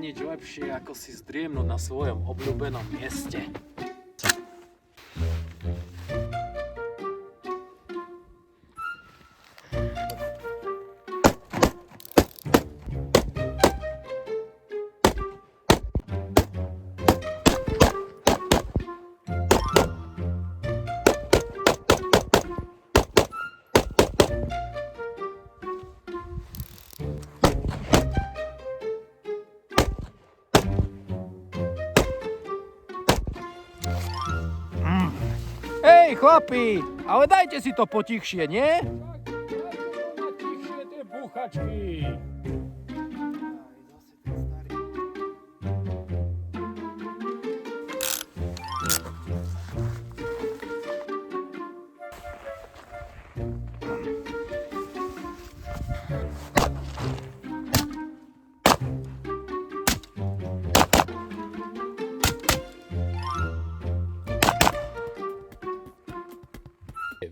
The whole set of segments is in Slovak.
nič lepšie, ako si zdriemnúť na svojom obľúbenom mieste. Hej, chlapi, ale dajte si to potichšie, nie? Tichšie tie búchačky.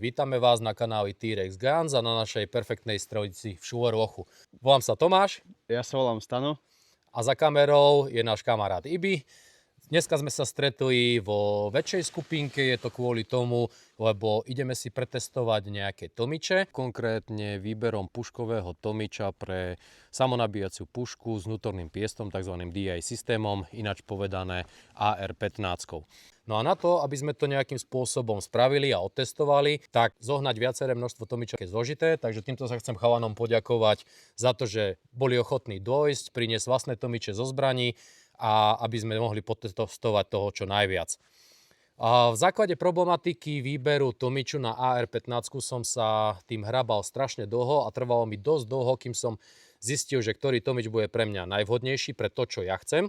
Vítame vás na kanáli T-Rex Guns a na našej perfektnej strojci v Šulerlochu. Volám sa Tomáš Ja sa volám Stano. a za kamerou je náš kamarát Ibi. Dneska sme sa stretli vo väčšej skupinke, je to kvôli tomu, lebo ideme si pretestovať nejaké tomiče. Konkrétne výberom puškového tomiča pre samonabíjaciu pušku s vnútorným piestom, tzv. DI systémom, ináč povedané AR-15. No a na to, aby sme to nejakým spôsobom spravili a otestovali, tak zohnať viaceré množstvo tomičov je zložité, takže týmto sa chcem chalanom poďakovať za to, že boli ochotní dôjsť, priniesť vlastné tomiče zo zbraní a aby sme mohli potestovať toho čo najviac. A v základe problematiky výberu tomiču na AR-15 som sa tým hrabal strašne dlho a trvalo mi dosť dlho, kým som zistil, že ktorý tomič bude pre mňa najvhodnejší pre to, čo ja chcem.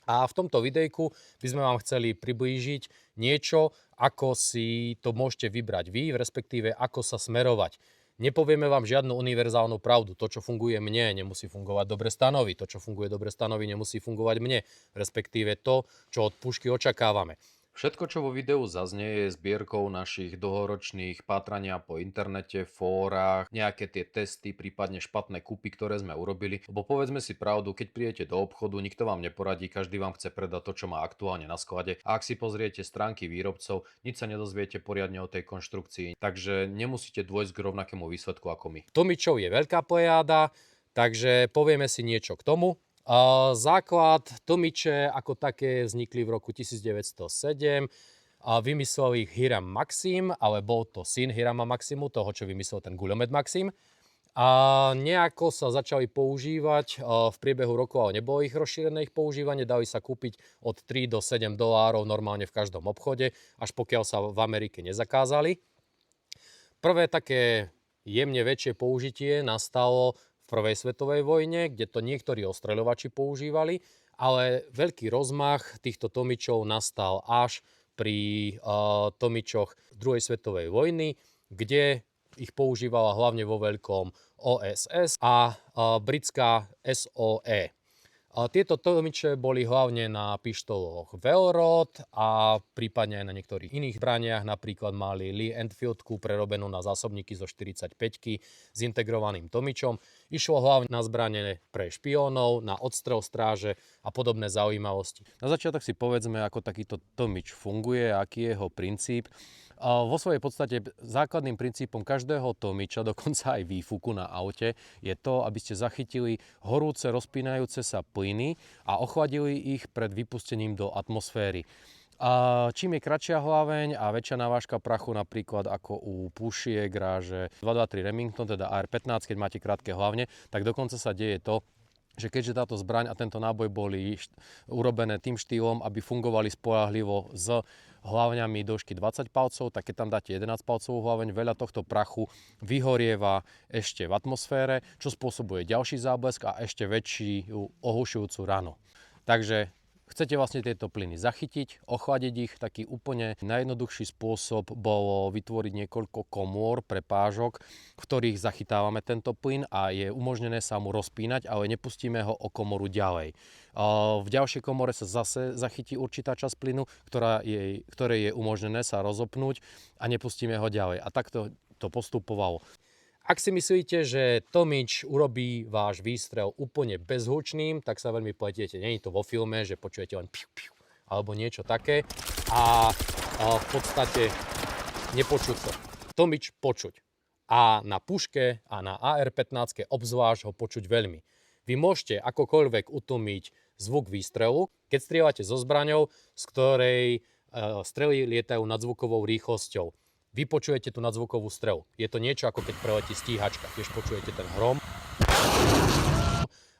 A v tomto videjku by sme vám chceli priblížiť niečo, ako si to môžete vybrať vy, respektíve ako sa smerovať. Nepovieme vám žiadnu univerzálnu pravdu. To, čo funguje mne, nemusí fungovať dobre Stanovi. To, čo funguje dobre Stanovi, nemusí fungovať mne. Respektíve to, čo od pušky očakávame. Všetko, čo vo videu zaznie, je zbierkou našich dlhoročných pátrania po internete, fórach, nejaké tie testy, prípadne špatné kúpy, ktoré sme urobili. Lebo povedzme si pravdu, keď prídete do obchodu, nikto vám neporadí, každý vám chce predať to, čo má aktuálne na sklade. A ak si pozriete stránky výrobcov, nič sa nedozviete poriadne o tej konštrukcii, takže nemusíte dôjsť k rovnakému výsledku ako my. Tomičov je veľká plejáda, takže povieme si niečo k tomu. Základ tomiče ako také vznikli v roku 1907. Vymyslel ich Hiram Maxim, ale bol to syn Hirama Maximu, toho, čo vymyslel ten guľomet Maxim. A nejako sa začali používať v priebehu rokov, ale nebolo ich rozšírené ich používanie. Dali sa kúpiť od 3 do 7 dolárov normálne v každom obchode, až pokiaľ sa v Amerike nezakázali. Prvé také jemne väčšie použitie nastalo v prvej svetovej vojne, kde to niektorí ostreľovači používali, ale veľký rozmach týchto tomičov nastal až pri tomičoch druhej svetovej vojny, kde ich používala hlavne vo veľkom OSS a britská SOE. Tieto tomiče boli hlavne na pištoloch Velrod a prípadne aj na niektorých iných zbraniach. Napríklad mali Lee Enfieldku prerobenú na zásobníky zo 45-ky s integrovaným tomičom. Išlo hlavne na zbrane pre špiónov, na odstrel stráže a podobné zaujímavosti. Na začiatok si povedzme, ako takýto tomič funguje, aký je jeho princíp. Vo svojej podstate základným princípom každého tomiča, dokonca aj výfuku na aute, je to, aby ste zachytili horúce, rozpínajúce sa plyny a ochladili ich pred vypustením do atmosféry. Čím je kratšia hlaveň a väčšia navážka prachu, napríklad ako u pušiek, ráže 223 Remington, teda AR-15, keď máte krátke hlavne, tak dokonca sa deje to, že keďže táto zbraň a tento náboj boli urobené tým štýlom, aby fungovali spoľahlivo s hlavňami dĺžky 20 palcov, tak keď tam dáte 11 palcovú hlaveň, veľa tohto prachu vyhorieva ešte v atmosfére, čo spôsobuje ďalší záblesk a ešte väčšiu ohlušujúcu ranu. Takže chcete vlastne tieto plyny zachytiť, ochladiť ich. Taký úplne najjednoduchší spôsob bolo vytvoriť niekoľko komôr, prepážok, v ktorých zachytávame tento plyn a je umožnené sa mu rozpínať, ale nepustíme ho o komoru ďalej. V ďalšej komore sa zase zachytí určitá časť plynu, ktorej je umožnené sa rozopnúť a nepustíme ho ďalej. A takto to postupovalo. Ak si myslíte, že tomič urobí váš výstrel úplne bezhlučným, tak sa veľmi pletiete. Nie je to vo filme, že počujete len piu, piu, alebo niečo také a v podstate nepočuť to. Tomič počuť. A na puške a na AR-15 obzvlášť ho počuť veľmi. Vy môžete akokoľvek utlmiť zvuk výstrelu, keď strieľate so zbraňou, z ktorej strely lietajú nadzvukovou rýchlosťou. Vy počujete tú nadzvukovú strelu. Je to niečo ako keď preletí stíhačka. Tiež počujete ten hrom.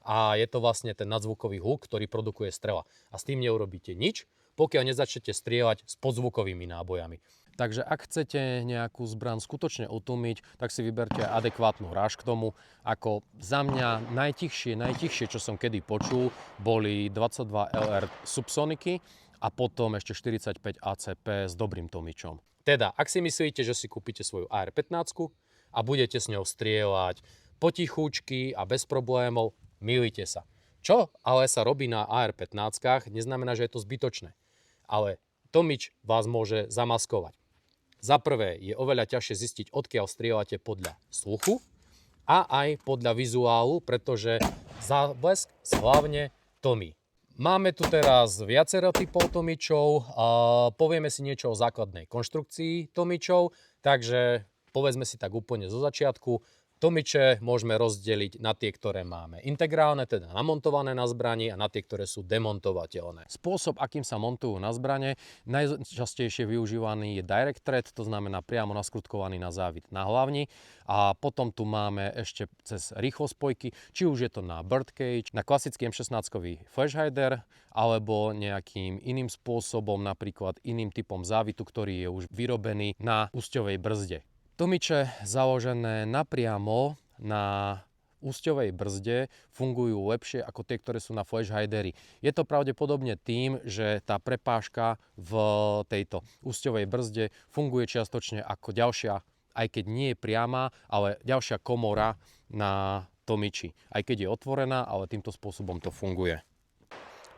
A je to vlastne ten nadzvukový hluk, ktorý produkuje strela. A s tým neurobíte nič, pokiaľ nezačnete strieľať s podzvukovými nábojami. Takže ak chcete nejakú zbraň skutočne utlmiť, tak si vyberte adekvátnu ráž k tomu. Ako za mňa najtichšie, čo som kedy počul, boli 22 LR Subsoniky a potom ešte 45 ACP s dobrým tomičom. Teda, ak si myslíte, že si kúpite svoju AR-15 a budete s ňou strieľať potichúčky a bez problémov, mýlite sa. Čo ale sa robí na AR-15, neznamená, že je to zbytočné. Ale tomič vás môže zamaskovať. Za prvé je oveľa ťažšie zistiť, odkiaľ strieľate podľa sluchu a aj podľa vizuálu, pretože záblesk hlavne tlmí. Máme tu teraz viacero typov tomičov a povieme si niečo o základnej konštrukcii tomičov, takže povedzme si tak úplne zo začiatku. Tomiče môžeme rozdeliť na tie, ktoré máme integrálne, teda namontované na zbrani a na tie, ktoré sú demontovateľné. Spôsob, akým sa montujú na zbrane, najčastejšie využívaný je direct thread, to znamená priamo naskrutkovaný na závit na hlavni. A potom tu máme ešte cez rýchlospojky, či už je to na birdcage, na klasický M16-kový flash hider, alebo nejakým iným spôsobom, napríklad iným typom závitu, ktorý je už vyrobený na úsťovej brzde. Tomiče založené napriamo na úsťovej brzde fungujú lepšie ako tie, ktoré sú na flash hideri. Je to pravdepodobne tým, že tá prepážka v tejto úsťovej brzde funguje čiastočne ako ďalšia, aj keď nie je priama, ale ďalšia komora na tomiči. Aj keď je otvorená, ale týmto spôsobom to funguje.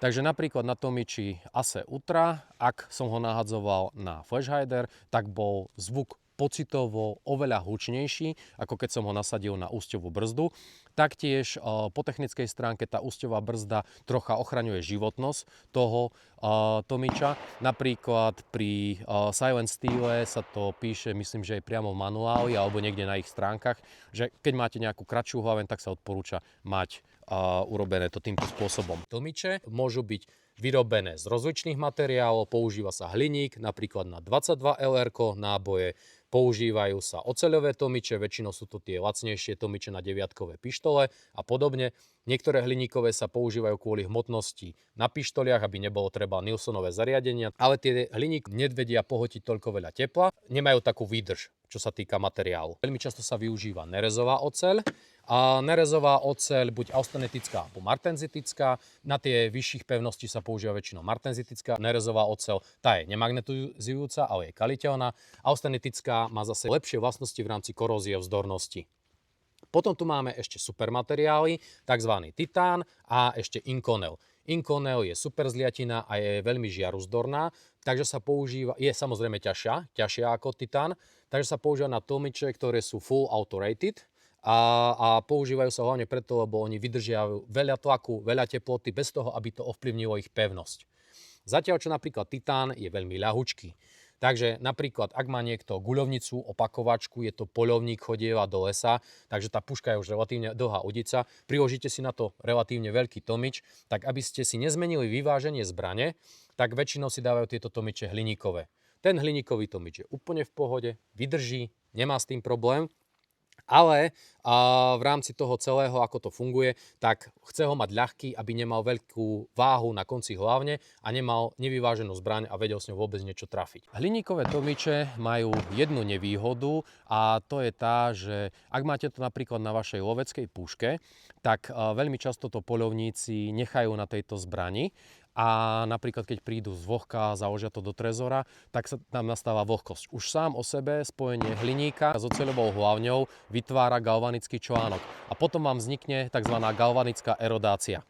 Takže napríklad na tomiči Ace Ultra, ak som ho nahadzoval na flash hider, tak bol zvuk pocitovo oveľa hlučnejší, ako keď som ho nasadil na úsťovú brzdu. Taktiež po technickej stránke tá úsťová brzda trocha ochraňuje životnosť toho tomiča. Napríklad pri Silent Steele sa to píše, myslím, že aj priamo v manuáli alebo niekde na ich stránkach, že keď máte nejakú kratšiu hlaveň, tak sa odporúča mať urobené to týmto spôsobom. Tomiče môžu byť vyrobené z rozličných materiálov, používa sa hliník, napríklad na 22 LR náboje, používajú sa oceľové tomiče, väčšinou sú to tie lacnejšie tomiče na 9-kové pištole a podobne. Niektoré hliníkové sa používajú kvôli hmotnosti na pištoliach, aby nebolo treba Nilsonové zariadenia, ale tie hliníky nevedia pohotiť toľko veľa tepla, nemajú takú výdrž, čo sa týka materiálu. Veľmi často sa využíva nerezová oceľ. A nerezová oceľ buď austenetická alebo martenzitická. Na tie vyšších pevností sa používa väčšinou martenzitická. Nerezová oceľ, tá je nemagnetizujúca, ale je kaliteľná. Austenetická má zase lepšie vlastnosti v rámci korózie vzdornosti. Potom tu máme ešte supermateriály, tzv. Titán a ešte Inconel. Inconel je super zliatina a je veľmi žiaruzdorná, takže sa používa, je samozrejme ťažšia ako Titán, takže sa používa na tomiče, ktoré sú full auto rated. A používajú sa hlavne preto, lebo oni vydržiavajú veľa tlaku, veľa teploty bez toho, aby to ovplyvnilo ich pevnosť. Zatiaľ, čo napríklad Titán je veľmi ľahučký. Takže napríklad, ak má niekto guľovnicu, opakovačku, je to poľovník, chodieva do lesa, takže tá puška je už relatívne dlhá udica, priložíte si na to relatívne veľký tomič, tak aby ste si nezmenili vyváženie zbrane, tak väčšinou si dávajú tieto tomiče hliníkové. Ten hliníkový tomič je úplne v pohode, vydrží, nemá s tým problém. Ale v rámci toho celého, ako to funguje, tak chce ho mať ľahký, aby nemal veľkú váhu na konci hlavne a nemal nevyváženú zbraň a vedel s ňou vôbec niečo trafiť. Hliníkové tomiče majú jednu nevýhodu a to je tá, že ak máte to napríklad na vašej loveckej puške, tak veľmi často to poľovníci nechajú na tejto zbrani. A napríklad, keď prídu z vlhka a založia to do trezora, tak sa tam nastáva vlhkosť. Už sám o sebe spojenie hliníka s oceľovou hlavňou vytvára galvanický článok. A potom vám vznikne tzv. Galvanická erodácia.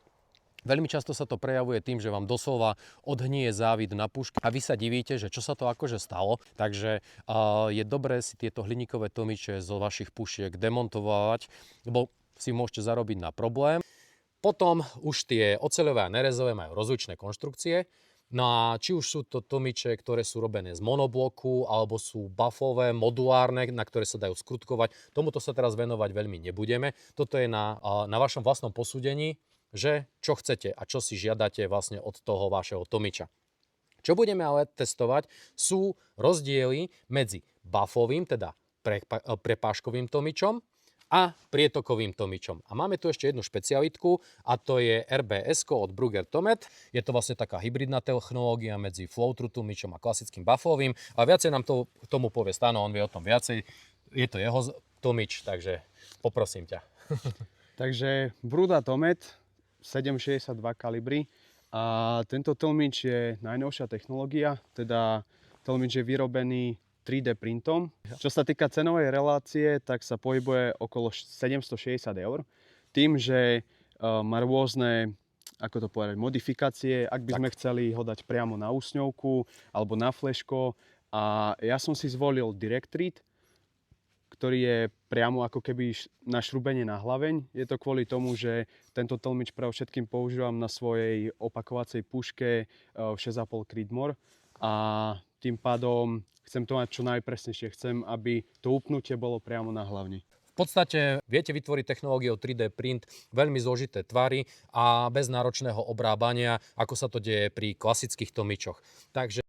Veľmi často sa to prejavuje tým, že vám doslova odhnie závid na puške a vy sa divíte, že čo sa to akože stalo. Takže je dobré si tieto hliníkové tomiče zo vašich pušiek demontovať, lebo si môžete zarobiť na problém. Potom už tie oceľové a nerezové majú rozličné konštrukcie. No a či už sú to tomiče, ktoré sú robené z monobloku, alebo sú buffové, modulárne, na ktoré sa dajú skrutkovať. Tomuto sa teraz venovať veľmi nebudeme. Toto je na vašom vlastnom posúdení, že čo chcete a čo si žiadate vlastne od toho vašeho tomiča. Čo budeme ale testovať, sú rozdiely medzi buffovým, teda prepážkovým tomičom a prietokovým tomičom. A máme tu ešte jednu špecialitku a to je RBS od Brugger Tomet. Je to vlastne taká hybridná technológia medzi flow-through tomičom a klasickým buffovým. A viacej nám tomu povie Stano, on vie o tom viacej. Je to jeho tomič, takže poprosím ťa. Takže Bruda Tomet 7,62 kalibry a tento tlmič je najnovšia technológia, teda tlmič je vyrobený 3D printom. Čo sa týka cenovej relácie, tak sa pohybuje okolo 760 €. Tým, že má rôzne, ako to povedať, modifikácie, ak by sme chceli ho dať priamo na úsňovku alebo na fleško. A ja som si zvolil Direct Read, ktorý je priamo ako keby na šrúbenie na hlaveň. Je to kvôli tomu, že tento tlmič pre všetkým používam na svojej opakovacej puške 6,5 Creedmoor a tým pádom chcem to mať čo najpresnejšie. Chcem, aby to upnutie bolo priamo na hlavni. V podstate viete vytvoriť technológiou 3D print veľmi zložité tvary a bez náročného obrábania, ako sa to deje pri klasických tomičoch. Takže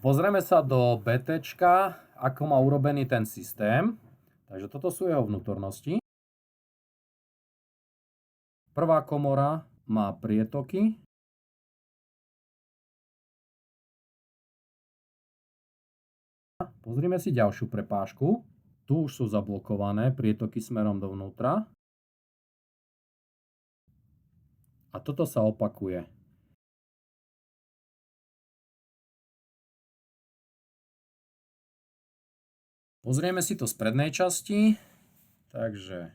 pozrieme sa do BTčka, ako má urobený ten systém. Takže toto sú jeho vnútornosti. Prvá komora má prietoky. Pozrime si ďalšiu prepážku. Tu už sú zablokované prietoky smerom dovnútra. A toto sa opakuje. Pozrieme si to z prednej časti. Takže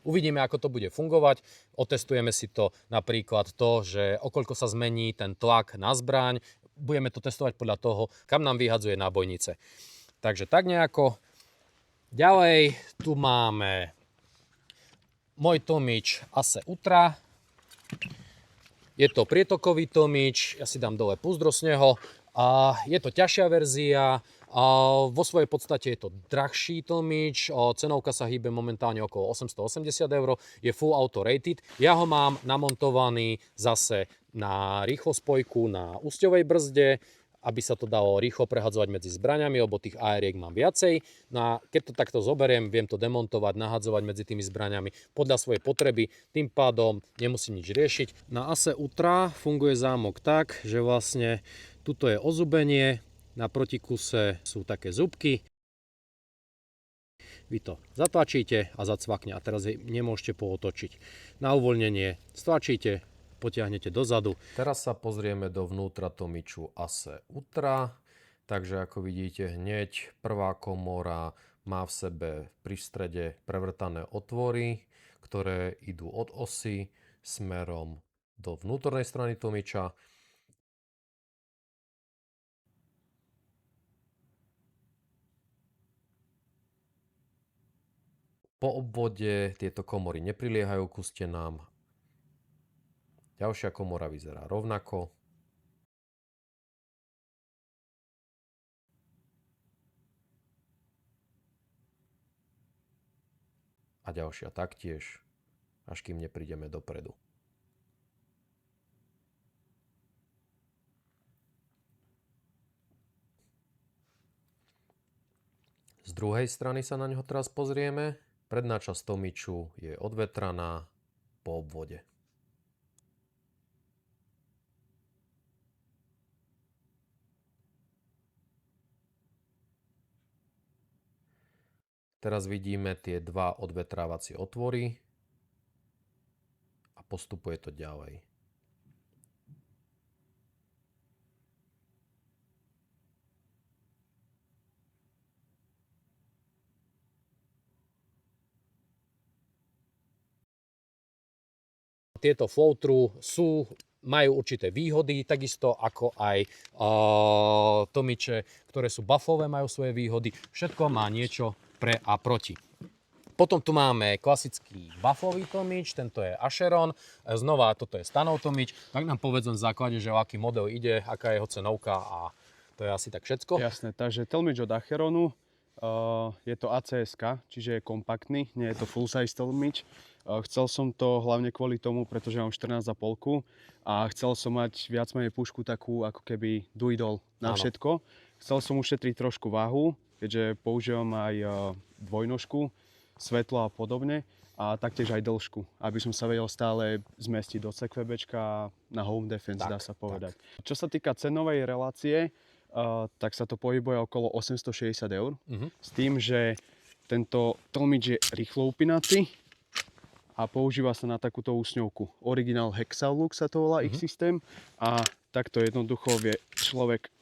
uvidíme, ako to bude fungovať. Otestujeme si to napríklad to, že okoľko sa zmení ten tlak na zbraň. Budeme to testovať podľa toho, kam nám vyhadzuje nábojnice. Takže tak nejako. Ďalej tu máme môj tomič Ace Ultra. Je to prietokový tomič, ja si dám dole púzdro z neho. A je to ťažšia verzia. A vo svojej podstate je to drahší tlmič, cenovka sa hýbe momentálne okolo 880 €, je full auto rated. Ja ho mám namontovaný zase na rýchlospojku na úsťovej brzde, aby sa to dalo rýchlo prehadzovať medzi zbraňami, lebo tých AR-iek mám viacej. No a keď to takto zoberiem, viem to demontovať, nahadzovať medzi tými zbraňami podľa svojej potreby, tým pádom nemusím nič riešiť. Na Ace Ultra funguje zámok tak, že vlastne tuto je ozubenie, na protikuse sú také zubky. Vy to zatlačíte a zacvakne a teraz nemôžete pootočiť. Na uvoľnenie stlačíte, potiahnete dozadu. Teraz sa pozrieme dovnútra tomiču Ace Ultra. Takže ako vidíte hneď prvá komora má v sebe pri strede prevrtané otvory, ktoré idú od osy smerom do vnútornej strany tomiča. Po obvode tieto komory nepriliehajú ku stenám. Ďalšia komora vyzerá rovnako. A ďalšia taktiež, až kým neprídeme dopredu. Z druhej strany sa na ňo teraz pozrieme. Predná časť tomiču je odvetraná po obvode. Teraz vidíme tie dva odvetrávacie otvory a postupuje to ďalej. Tieto flow-through majú určité výhody, takisto ako aj tomiče, ktoré sú buffové, majú svoje výhody. Všetko má niečo pre a proti. Potom tu máme klasický buffový tomič, tento je Acheron. Znova, toto je Stanov tomič. Tak nám povedzme v základe, že o aký model ide, aká je jeho cenovka a to je asi tak všetko. Jasné, takže tlmič od Acheronu, je to ACS-ka, čiže je kompaktný, nie je to full size tlmič. Chcel som to hlavne kvôli tomu, pretože mám 14,5 a chcel som mať viac menej pušku takú ako keby do it all na všetko. Chcel som ušetriť trošku váhu, keďže používam aj dvojnožku, svetlo a podobne a taktiež aj dĺžku, aby som sa vedel stále zmestiť do CQBčka na home defense, dá sa povedať. Tak. Čo sa týka cenovej relácie, tak sa to pohybuje okolo 860 eur. S tým, že tento tlmič je rýchlo upínací a používa sa na takúto úsňovku. Original Hexalux sa to volá ich systém a takto jednoducho vie človek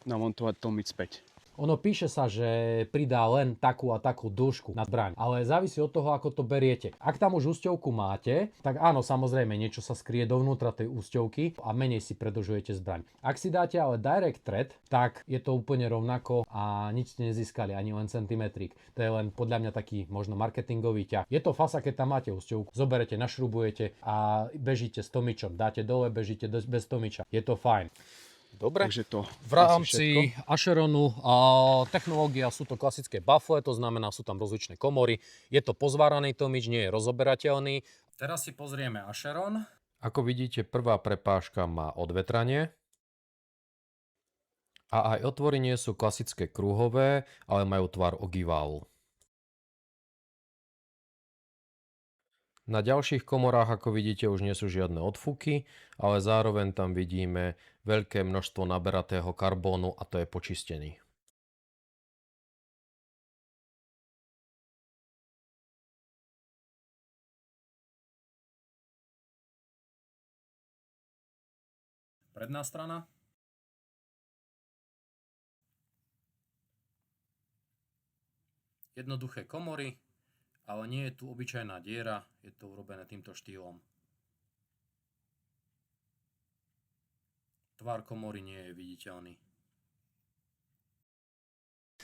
namontovať tlmič späť. Ono píše sa, že pridá len takú a takú dĺžku na zbraň, ale závisí od toho, ako to beriete. Ak tam už úsťovku máte, tak áno, samozrejme, niečo sa skrie dovnútra tej úsťovky a menej si predĺžujete zbraň. Ak si dáte ale direct thread, tak je to úplne rovnako a nič ste nezískali, ani len centimetrik. To je len podľa mňa taký možno marketingový ťah. Je to fasa, keď tam máte úsťovku, zoberete, našrubujete a bežíte s tomičom, dáte dole, bežíte bez tomiča. Je to fajn. Dobre, v rámci Acheronu technológia sú to klasické buffle, to znamená sú tam rozličné komory. Je to pozváraný tomič, nie je rozoberateľný. Teraz si pozrieme Acheron. Ako vidíte, prvá prepážka má odvetranie. A aj otvory nie sú klasické kruhové, ale majú tvar ogývalu. Na ďalších komorách, ako vidíte, už nie sú žiadne odfuky, ale zároveň tam vidíme veľké množstvo naberatého karbónu a to je počistený. Predná strana. Jednoduché komory. Ale nie je tu obyčajná diera, je to urobené týmto štýlom. Tvar komory nie je viditeľný.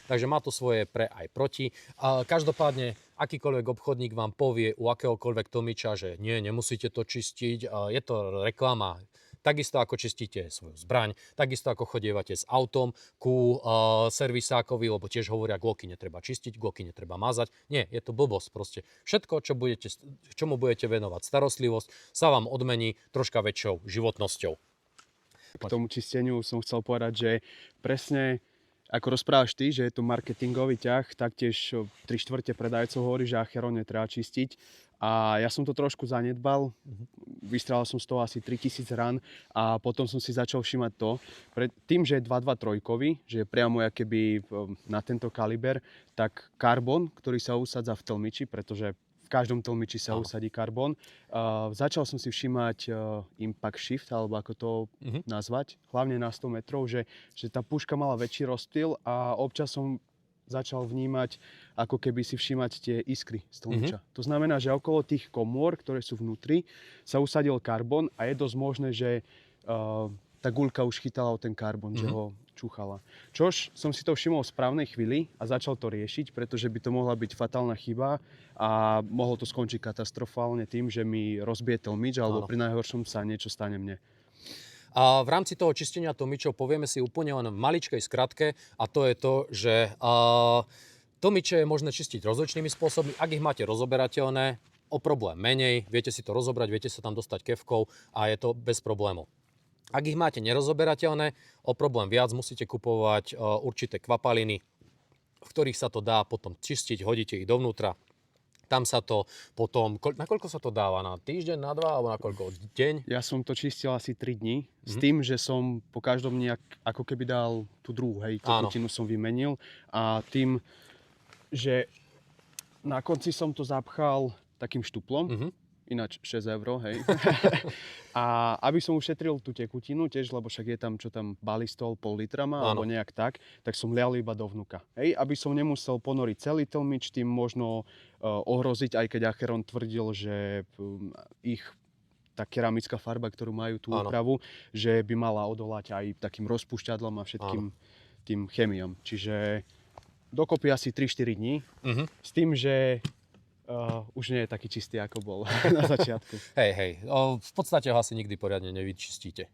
Takže má to svoje pre aj proti. Každopádne, akýkoľvek obchodník vám povie u akéhokoľvek tomiča, že nie, nemusíte to čistiť, je to reklama. Takisto ako čistíte svoju zbraň, takisto ako chodievate s autom ku servisákovi, lebo tiež hovoria, gloky netreba čistiť, gloky netreba mazať. Nie, je to blbosť proste. Všetko, čomu budete venovať starostlivosť, sa vám odmení troška väčšou životnosťou. K tomu čisteniu som chcel povedať, že presne ako rozprávaš ty, že je to marketingový ťah, taktiež 3/4 predajcov hovorí, že Acheron netreba čistiť. A ja som to trošku zanedbal, vystrelal som z toho asi 3000 rán a potom som si začal všimať to, tým, že je 223, že je priamo keby na tento kaliber, tak karbon, ktorý sa usadza v tlmiči, pretože v každom tlmiči sa usadí karbon, začal som si všímať impact shift, alebo ako to nazvať, hlavne na 100 metrov, že tá puška mala väčší rozptyl a občas som začal vnímať, ako keby si všímať tie iskry z tlmiča. To znamená, že okolo tých komôr, ktoré sú vnútri, sa usadil karbon a je dosť možné, že tá guľka už chytala o ten karbon, že ho čúchala. Čož som si to všimol v správnej chvíli a začal to riešiť, pretože by to mohla byť fatálna chyba a mohlo to skončiť katastrofálne tým, že mi rozbije tlmič alebo pri najhoršom sa niečo stane mne. A v rámci toho čistenia tomičov povieme si úplne len v maličkej skratke a to je to, že tomiče je možné čistiť rozličnými spôsobmi. Ak ich máte rozoberateľné, o problém menej, viete si to rozobrať, viete sa tam dostať kevkou a je to bez problémov. Ak ich máte nerozoberateľné, o problém viac, musíte kupovať určité kvapaliny, v ktorých sa to dá potom čistiť, hodíte ich dovnútra. Tam sa to potom, na koľko sa to dáva? Na týždeň, na 2 alebo na koľko? Deň? Ja som to čistil asi 3 dní s tým, že som po každom dni ako keby dal tú druhú, hej, tekutinu som vymenil a tým, že Na konci som to zapchal takým štuplom, ináč 6 €, hej. A aby som ušetril tú tekutinu tiež, lebo však je tam, čo tam, balistol pol litra má, alebo nejak tak som lial iba dovnúka. Hej, aby som nemusel ponoriť celý tlmič, tým možno ohroziť, aj keď Acheron tvrdil, že ich tá keramická farba, ktorú majú tú úpravu, že by mala odolať aj takým rozpúšťadlom a všetkým tým chemiom. Čiže dokopy asi 3-4 dní, s tým, že už nie je taký čistý, ako bol na začiatku. Hej, v podstate ho asi nikdy poriadne nevyčistíte.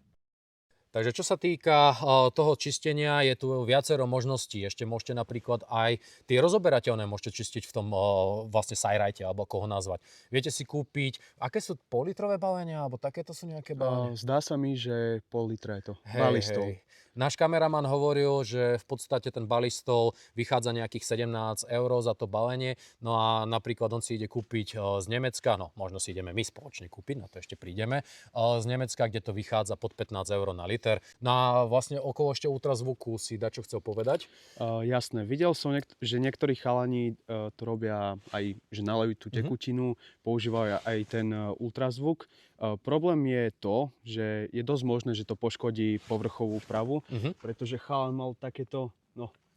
Takže čo sa týka toho čistenia, je tu viacero možností. Ešte môžete napríklad aj tie rozoberateľné môžete čistiť v tom vlastne sajrajte, alebo ako ho nazvať. Viete si kúpiť, aké sú politrové balenia, alebo takéto sú nejaké balenia? Zdá sa mi, že pol litra je to. Balistol. Náš kameraman hovoril, že v podstate ten balistol vychádza nejakých 17 € za to balenie. No a napríklad on si ide kúpiť z Nemecka, no možno si ideme my spoločne kúpiť, na to ešte prídeme, z Nemecka, kde to vychádza pod 15 € na liter. No a vlastne okolo ešte ultrazvuku si dačo chcel povedať? Jasné, videl som, že niektorí chalani to robia aj, že nalejú tú tekutinu, používajú aj ten ultrazvuk. Problém je to, že je dosť možné, že to poškodí povrchovú pravu, pretože chalan mal takéto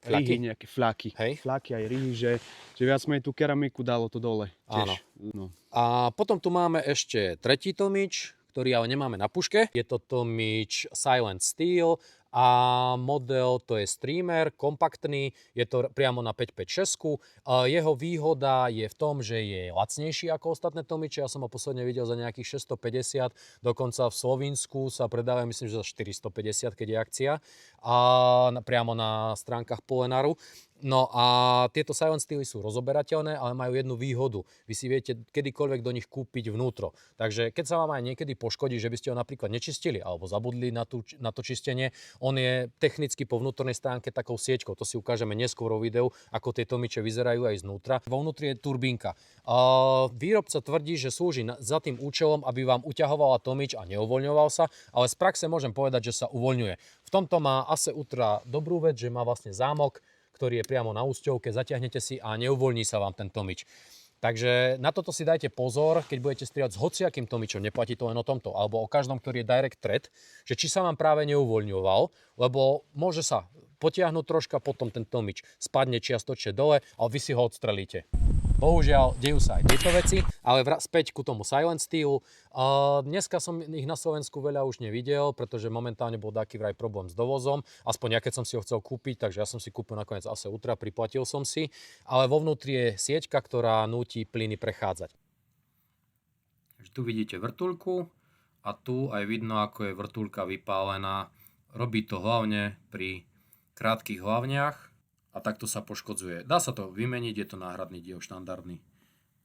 rihy, nejaké fľaky. Fľaky aj rihy, že viac menej tú keramiku dalo to dole. Áno. No. A potom tu máme ešte tretí tlmič, ktorý ale nemáme na puške. Je to tlmič Silent Steel a model to je Streamer, kompaktný, je to priamo na 556. Jeho výhoda je v tom, že je lacnejší ako ostatné tlmiče. Ja som ho posledne videl za nejakých 650, dokonca v Slovinsku sa predáva, myslím, že za 450, keď je akcia, a priamo na stránkach Polenaru. No a tieto Silent Steely sú rozoberateľné, ale majú jednu výhodu. Vy si viete kedykoľvek do nich kúpiť vnútro. Takže keď sa vám aj niekedy poškodí, že by ste ho napríklad nečistili alebo zabudli na to čistenie, on je technicky po vnútornej stránke takou sieťkou. To si ukážeme neskôr vo videu, ako tie tlmiče vyzerajú aj znútra. Vo vnútri je turbínka. Výrobca tvrdí, že slúži za tým účelom, aby vám uťahovala tlmič a neuvoľňoval sa, ale z praxe môžem povedať, že sa uvoľňuje. V tomto má Ace Ultra dobrú vec, že má vlastne zámok, ktorý je priamo na úsťovke, zatiahnete si a neuvoľní sa vám ten tlmič. Takže na toto si dajte pozor, keď budete strieľať s hociakým tlmičom, neplatí to len o tomto, alebo o každom, ktorý je direct thread, že či sa vám práve neuvoľňoval, lebo môže sa potiahnuť troška, potom ten tlmič spadne čiastočne dole a vy si ho odstrelíte. Bohužiaľ, dejú sa aj tieto veci, ale späť ku tomu Silent Steelu. Dneska som ich na Slovensku veľa už nevidel, pretože momentálne bol taký vraj problém s dovozom. Aspoň ja, keď som si ho chcel kúpiť, takže ja som si kúpil nakoniec Ace Ultra, priplatil som si. Ale vo vnútri je sieťka, ktorá núti plyny prechádzať. Takže tu vidíte vrtuľku a tu aj vidno, ako je vrtuľka vypálená. Robí to hlavne pri krátkych hlavniach. A takto sa poškodzuje. Dá sa to vymeniť, je to náhradný diel štandardný.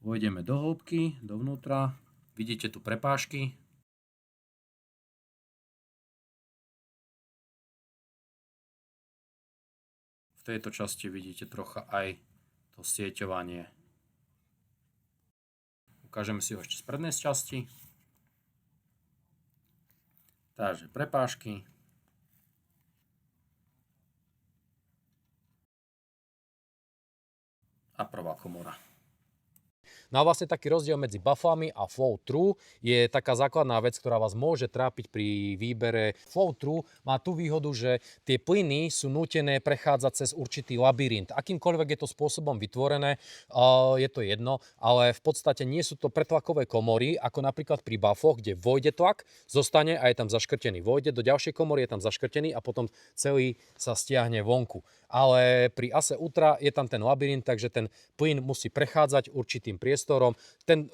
Vojdeme do hĺbky, dovnútra. Vidíte tu prepážky. V tejto časti vidíte trocha aj to sieťovanie. Ukážeme si ho ešte z prednej časti. Takže prepážky. A prvá komora. No a vlastne taký rozdiel medzi buffami a flow through je taká základná vec, ktorá vás môže trápiť pri výbere. Flow through má tú výhodu, že tie plyny sú nútené prechádzať cez určitý labyrint. Akýmkoľvek je to spôsobom vytvorené, je to jedno, ale v podstate nie sú to pretlakové komory, ako napríklad pri buffoch, kde vojde tlak, zostane a je tam zaškrtený. Vojde do ďalšej komory, je tam zaškrtený a potom celý sa stiahne vonku. Ale pri Ace Ultra je tam ten labyrint, takže ten plyn musí prechádzať určitým priestorom. Ten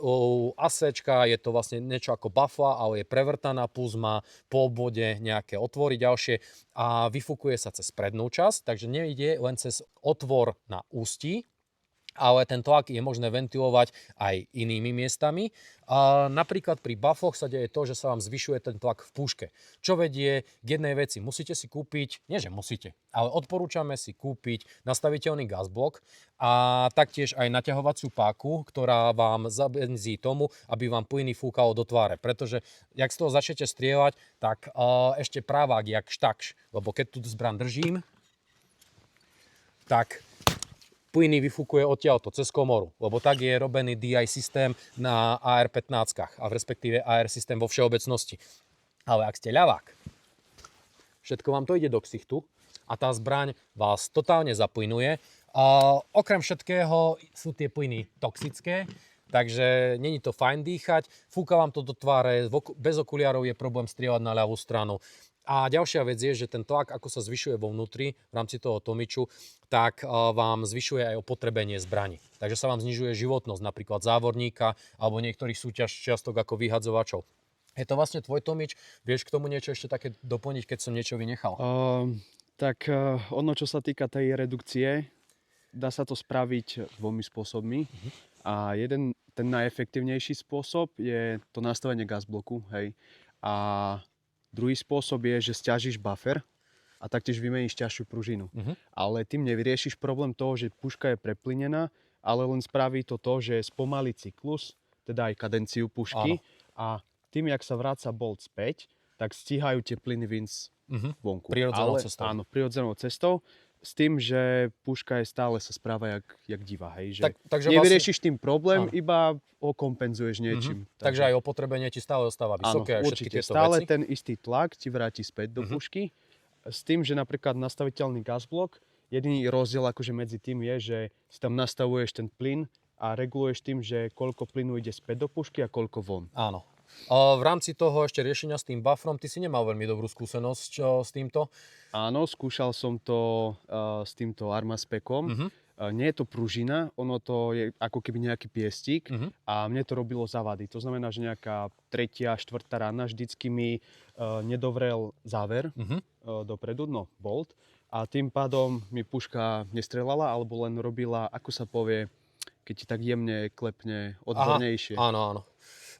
Acečka je to vlastne niečo ako buffa, ale je prevrtaná, plus má po obvode nejaké otvory ďalšie a vyfúkuje sa cez prednú časť, takže nejde len cez otvor na ústí, ale ten tlak je možné ventilovať aj inými miestami. A napríklad pri buffoch sa deje to, že sa vám zvyšuje ten tlak v puške. Čo vedie k jednej veci. Musíte si kúpiť, nie že musíte, ale odporúčame si kúpiť nastaviteľný gasblok a taktiež aj naťahovaciu páku, ktorá vám zabenzí tomu, aby vám plyny fúkalo do tváre. Pretože jak z toho začnete strieľať, tak ešte právák jak štakš. Lebo keď tu zbraň držím, tak plyny vyfúkuje odtiaľto, cez komoru, lebo tak je robený DI systém na AR-15, a respektíve AR systém vo všeobecnosti. Ale ak ste ľavák, všetko vám to ide do ksichtu a tá zbraň vás totálne zaplynuje. Okrem všetkého sú tie plyny toxické, takže není to fajn dýchať, fúka vám to do tváre, bez okuliarov je problém strieľať na ľavú stranu. A ďalšia vec je, že ten tlak, ako sa zvyšuje vo vnútri v rámci toho tomiču, tak vám zvyšuje aj opotrebenie zbraní. Takže sa vám znižuje životnosť napríklad závorníka alebo niektorých súťažčiastok ako vyhadzovačov. Je to vlastne tvoj tomič? Vieš k tomu niečo ešte také doplniť, keď som niečo vynechal? Ono, čo sa týka tej redukcie, dá sa to spraviť dvomi spôsobmi. A ten najefektívnejší spôsob je to nastavenie gasbloku, hej. A druhý spôsob je, že stiažíš buffer a taktiež vymeníš ťažšiu pružinu. Ale tým nevyriešiš problém toho, že puška je preplynená, ale len spraví to, že spomalí cyklus, teda aj kadenciu pušky. Áno. A tým, jak sa vráca bolt späť, tak stíhajú tie plyny vonku. Prirodzenou cestou. Áno, prirodzenou cestou. S tým, že puška je stále sa správa jak divá, hej. Že takže nevyriešiš tým problém, áno, iba ho kompenzuješ niečím. Takže aj opotrebenie ti stále ostáva vysoké. Áno, určite. Stále ten istý tlak ti vráti späť do pušky. S tým, že napríklad nastaviteľný gasblok, jediný rozdiel akože medzi tým je, že si tam nastavuješ ten plyn a reguluješ tým, že koľko plynu ide späť do pušky a koľko von. Áno. V rámci toho ešte riešenia s tým bufferom, ty si nemal veľmi dobrú skúsenosť s týmto? Áno, skúšal som to s týmto Armaspecom. Nie je to pružina, ono to je ako keby nejaký piestík a mne to robilo zavady. To znamená, že nejaká 3., 4. rána vždycky mi nedovrel záver dopredu, bolt. A tým pádom mi puška nestrelala, alebo len robila, ako sa povie, keď ti tak jemne klepne odbornejšie. Áno, áno.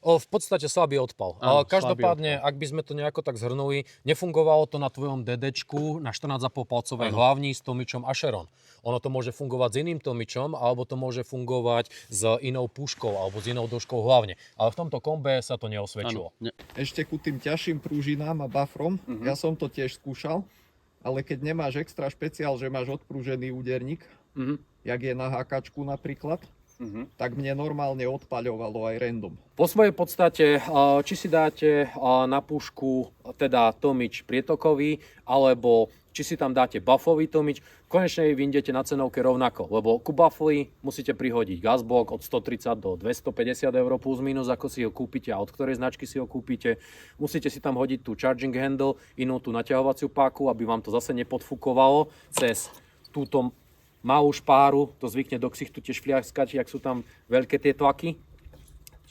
V podstate slabý odpal. Áno, každopádne, ak by sme to nejako tak zhrnuli, nefungovalo to na tvojom DDčku na 14,5 palcovej hlavni s tomičom Acheron. Ono to môže fungovať s iným tomičom, alebo to môže fungovať s inou puškou alebo s inou dĺžkou hlavne. Ale v tomto kombe sa to neosvedčilo. Ešte ku tým ťažším prúžinám a bufferom, ja som to tiež skúšal, ale keď nemáš extra špeciál, že máš odprúžený úderník, jak je na hákačku napríklad, tak mne normálne odpaľovalo aj random. Po svojej podstate, či si dáte na pušku teda tomič prietokový, alebo či si tam dáte buffový tomič, konečne vyjdete na cenovke rovnako, lebo ku buffovi musíte prihodiť gasblok od 130 do 250 eur plus minus, ako si ho kúpite a od ktorej značky si ho kúpite. Musíte si tam hodiť tú charging handle, inú tú naťahovaciu páku, aby vám to zase nepodfukovalo cez túto malú špáru, to zvykne do ksichtu tiež fliaskať, jak sú tam veľké tie tlaky,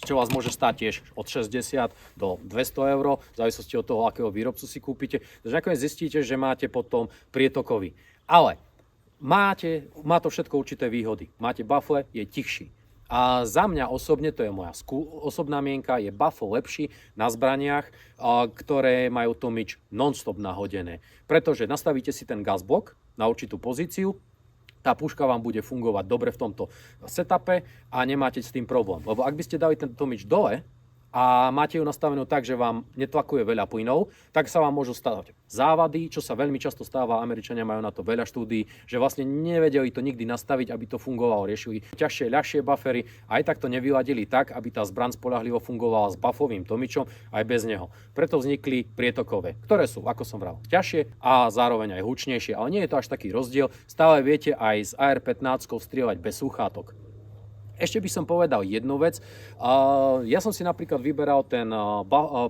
čo vás môže stáť tiež od 60 do 200 eur, v závislosti od toho, akého výrobcu si kúpite. Takže nakoniec zistíte, že máte potom prietokový. Ale má to všetko určité výhody. Máte buffle, je tichší. A za mňa osobne, to je moja osobná mienka, je buffle lepší na zbraniach, ktoré majú tomič non-stop nahodené. Pretože nastavíte si ten gasblok na určitú pozíciu, tá puška vám bude fungovať dobre v tomto setupe a nemáte s tým problém. Lebo ak by ste dali ten tomič dole a máte ju nastavenú tak, že vám netlakuje veľa plynov, tak sa vám môžu stávať závady, čo sa veľmi často stáva. Američania majú na to veľa štúdií, že vlastne nevedeli to nikdy nastaviť, aby to fungovalo. Riešili ťažšie, ľahšie buffery, aj tak to nevyladili tak, aby tá zbraň spoľahlivo fungovala s buffovým tomičom aj bez neho. Preto vznikli prietokové, ktoré sú, ako som vravel, ťažšie a zároveň aj hlučnejšie, ale nie je to až taký rozdiel. Stále viete aj s AR-15 strieľať bez sluchátok. Ešte by som povedal jednu vec. Ja som si napríklad vyberal ten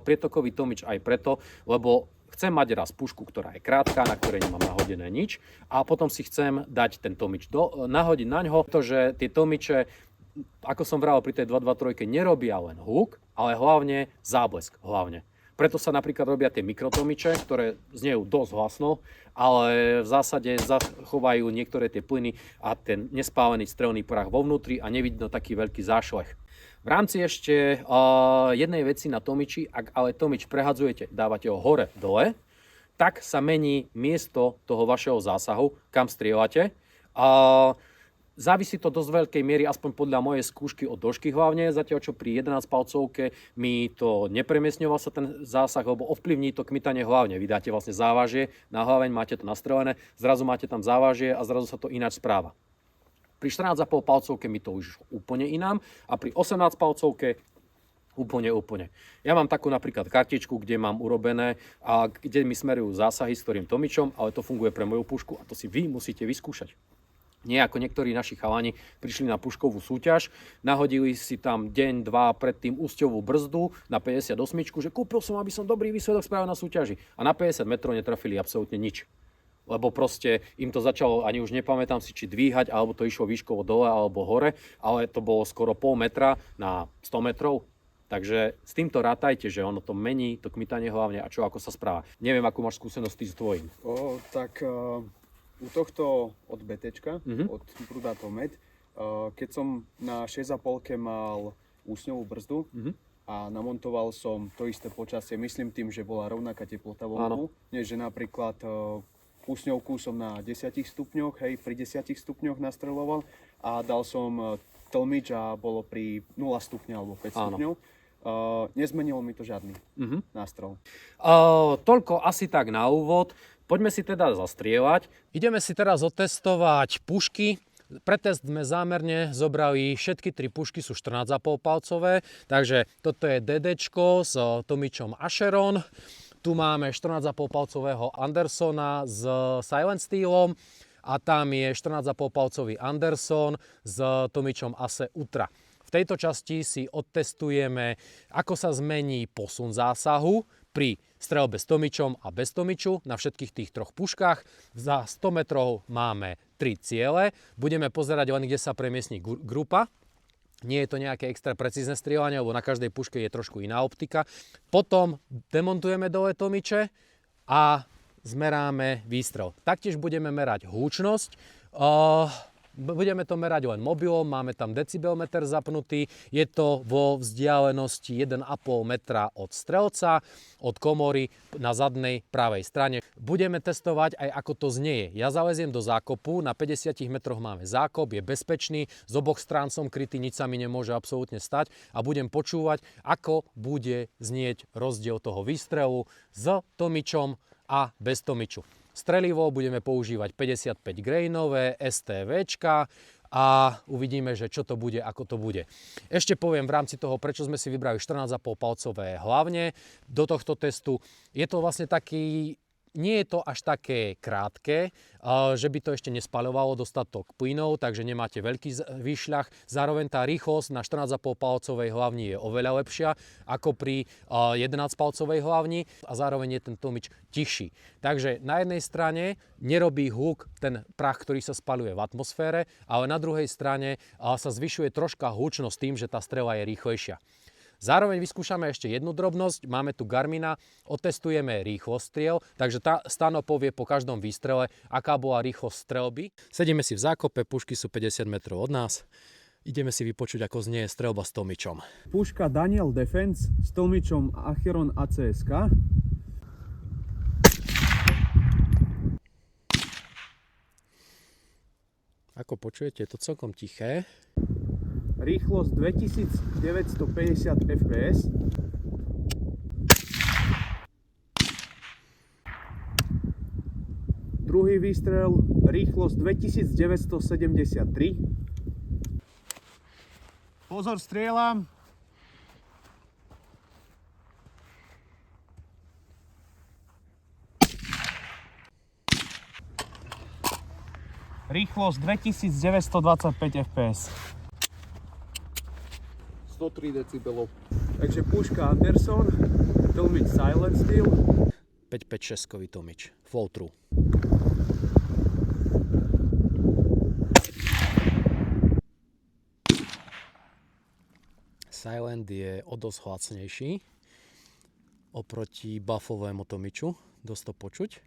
prietokový tomič aj preto, lebo chcem mať raz pušku, ktorá je krátka, na ktorej nemám nahodené nič, a potom si chcem dať ten tomič nahodiť na ňo, pretože tie tomiče, ako som vravel pri tej 223, nerobia len hluk, ale hlavne záblesk. Preto sa napríklad robia tie mikrotomiče, ktoré znejú dosť hlasno, ale v zásade zachovajú niektoré tie plyny a ten nespálený strelný prach vo vnútri a nevidno taký veľký zášlech. V rámci ešte jednej veci na tomiči, ak ale tomič prehadzujete, dávate ho hore-dole, tak sa mení miesto toho vašeho zásahu, kam strieľate. Závisí to dosť veľkej miery, aspoň podľa mojej skúšky od dĺžky hlavne, zatiaľ čo pri 11 palcovke mi to nepremiestňoval sa ten zásah, lebo ovplyvní to kmitanie hlavne. Vy dáte vlastne závažie, na hlaveň máte to nastrelené, zrazu máte tam závažie a zrazu sa to ináč správa. Pri 14,5 palcovke mi to už úplne inám a pri 18 palcovke úplne. Ja mám takú napríklad kartičku, kde mám urobené a kde mi smerujú zásahy s ktorým tomičom, ale to funguje pre moju pušku a to si vy musíte vyskúšať. Nie ako niektorí naši chalani prišli na puškovú súťaž, nahodili si tam deň, dva predtým úsťovú brzdu na 58, že kúpil som, aby som dobrý výsledok spravil na súťaži. A na 50 metrov netrafili absolútne nič. Lebo proste im to začalo, ani už nepamätám si, či dvíhať, alebo to išlo výškovo dole alebo hore, ale to bolo skoro pol metra na 100 metrov. Takže s týmto rátajte, že ono to mení, to kmitanie hlavne a čo ako sa správa. Neviem, akú máš skúsenosť ty s tvojím. U tohto od BTčka, od Bruda Tomet, keď som na 6,5 mal úsňovú brzdu a namontoval som to isté počasie, myslím tým, že bola rovnaká teplota vonku, než že napríklad úsňovku som na 10 stupňoch, hej, pri 10 stupňoch nastreľoval a dal som tlmič a bolo pri 0 stupňa alebo 5 stupňov. Nezmenilo mi to žiadny nástrel. Toľko asi tak na úvod. Poďme si teda zastrieľať. Ideme si teraz otestovať pušky. Pre test sme zámerne zobrali všetky 3 pušky, sú 14,5 palcové. Takže toto je DDčko s tomičom Acheron. Tu máme 14,5 palcového Andersona s Silent Steelom. A tam je 14,5 palcový Anderson s tomičom Ace Ultra. V tejto časti si odtestujeme, ako sa zmení posun zásahu pri streľbe s tomičom a bez tomiču na všetkých tých 3 puškách. Za 100 metrov máme 3 ciele. Budeme pozerať len, kde sa premiestní grupa. Nie je to nejaké extra precízne strieľanie, lebo na každej puške je trošku iná optika. Potom demontujeme dole tomiče a zmeráme výstrel. Taktiež budeme merať hlučnosť. Budeme to merať len mobilom, máme tam decibelmeter zapnutý. Je to vo vzdialenosti 1,5 metra od strelca, od komory na zadnej pravej strane. Budeme testovať aj ako to znieje. Ja zaleziem do zákopu, na 50 metroch máme zákop, je bezpečný, z oboch strán som krytý, nič sa mi nemôže absolútne stať a budem počúvať, ako bude znieť rozdiel toho výstrelu s tomičom a bez tomiču. Strelivo budeme používať 55 grainové STVčka a uvidíme, že čo to bude, ako to bude. Ešte poviem v rámci toho, prečo sme si vybrali 14,5 palcové hlavne do tohto testu. Je to vlastne taký, nie je to až také krátke, že by to ešte nespaľovalo dostatok plynov, takže nemáte veľký výšľah. Zároveň tá rýchlosť na 14,5 palcovej hlavni je oveľa lepšia ako pri 11 palcovej hlavni a zároveň je ten tlmič tichší. Takže na jednej strane nerobí hluk ten prach, ktorý sa spaľuje v atmosfére, ale na druhej strane sa zvyšuje troška hlučnosť tým, že tá strela je rýchlejšia. Zároveň vyskúšame ešte jednu drobnosť, máme tu Garmina, otestujeme rýchlosť striel, takže Stano povie po každom výstrele, aká bola rýchlosť strelby. Sedíme si v zákope, pušky sú 50 metrov od nás, ideme si vypočuť, ako znie strelba s tomičom. Puška Daniel Defense s tomičom Acheron ACSK. Ako počujete, je to celkom tiché. Rýchlosť 2950 fps. Druhý výstrel, rýchlosť 2973. Pozor, strieľam. Rýchlosť 2925 fps. 103 decibelov. Takže puška Anderson, tlmič Silent Steel. 556-kový tlmič, flow through. Silent je o dosť hlasnejší oproti buffovému tlmiču, dosť to počuť.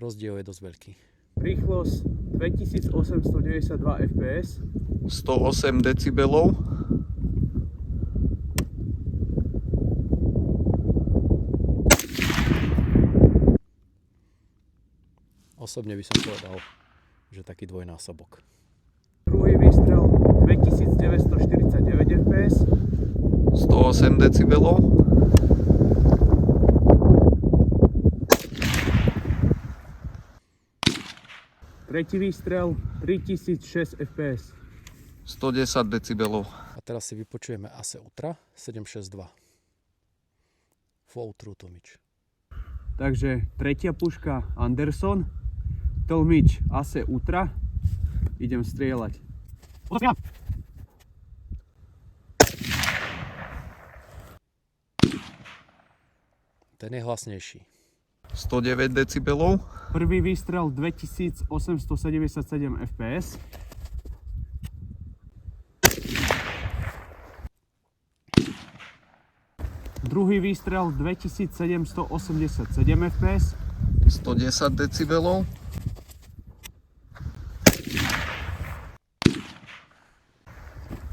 Rozdiel je dosť veľký. Rýchlosť 2892 fps. 108 decibelov. Osobne by som povedal, že taký dvojnásobok. Druhý výstrel 2949 fps. 108 decibelov. Tretí výstrel 3006 fps. 110 decibelov. A teraz si vypočujeme ASE Ultra 762. Flow True Tlmič. Takže tretia puška Anderson, tlmič ASE Ultra. Idem strieľať. Ten je hlasnejší. 109 decibelov. Prvý výstrel 2877 fps. Druhý výstrel 2787 fps. 110 decibelov.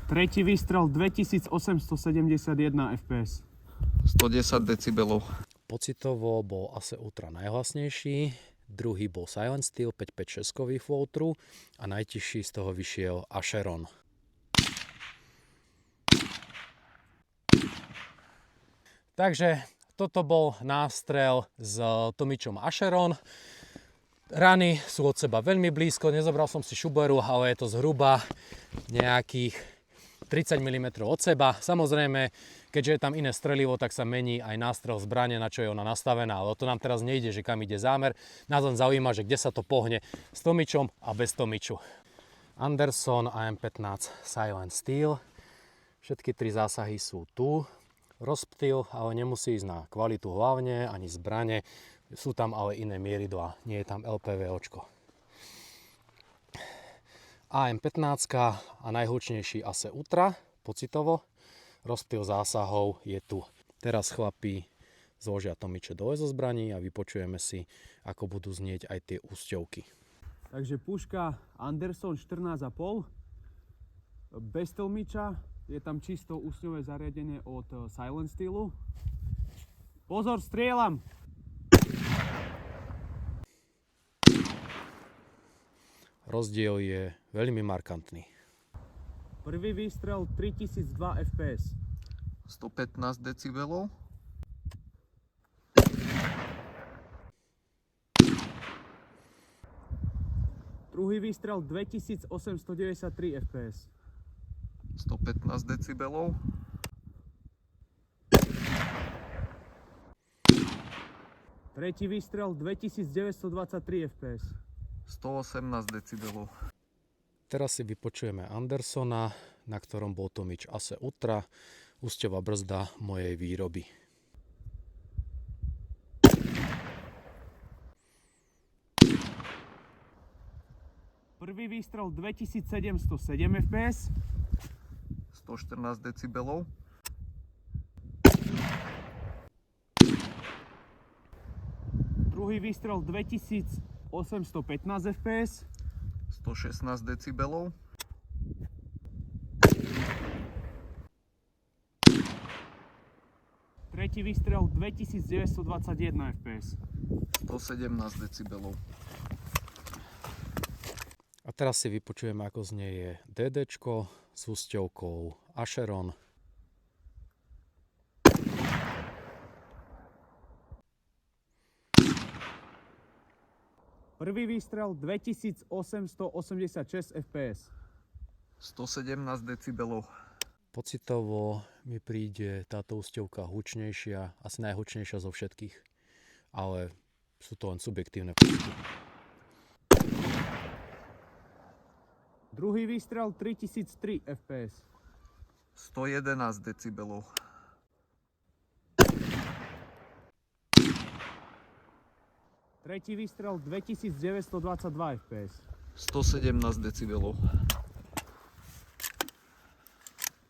Tretí výstrel 2871 fps. 110 decibelov. Pocitovo bol ASE Ultra najhlasnejší, druhý bol Silent Steel 556-kový Flow True a najtižší z toho vyšiel Acheron. Takže toto bol nástrel s tlmičom Acheron. Rany sú od seba veľmi blízko, nezobral som si šuberu, ale je to zhruba nejakých 30 mm od seba. Samozrejme, keďže je tam iné strelivo, tak sa mení aj nástrel zbrane, na čo je ona nastavená. Ale o to nám teraz nejde, že kam ide zámer. Nás len zaujíma, že kde sa to pohne s tlmičom a bez tlmiču. Anderson AM15 Silent Steel. Všetky tri zásahy sú tu. Rozptyl, ale nemusí ísť na kvalitu hlavne, ani zbrane. Sú tam ale iné mieridlá, nie je tam LPVOčko. AM15 a najhlučnejší ASE Ultra, pocitovo. Rozptyl zásahov je tu. Teraz chlapí zložia tlmiče dole zo zbraní a vypočujeme si, ako budú znieť aj tie úsťovky. Takže puška Anderson 14,5. Bez tlmiča. Je tam čisto úsňové zariadenie od Silent Steelu. Pozor, strieľam! Rozdiel je veľmi markantný. Prvý výstrel 3002 fps. 115 decibelov. Druhý výstrel 2893 fps. 115 decibelov. Tretí výstrel 2923 fps. 118 decibelov. Teraz si vypočujeme Andersona, na ktorom bol tlmič ASE Ultra, úsťová brzda mojej výroby. Prvý výstrel 2707 fps. 114 decibelov. Druhý výstrel 2815 fps. 116 decibelov. Tretí výstrel 2921 fps. 117 decibelov. A teraz si vypočujeme, ako znieje DDčko s úsťovkou Acheron. Prvý výstrel 2886 fps. 117 decibelov. Pocitovo mi príde táto úsťovka hlučnejšia, asi najhlučnejšia zo všetkých, ale sú to len subjektívne pocity. Druhý výstrel 3003 fps. 111 decibelov. Tretí výstrel 2922 fps. 117 decibelov.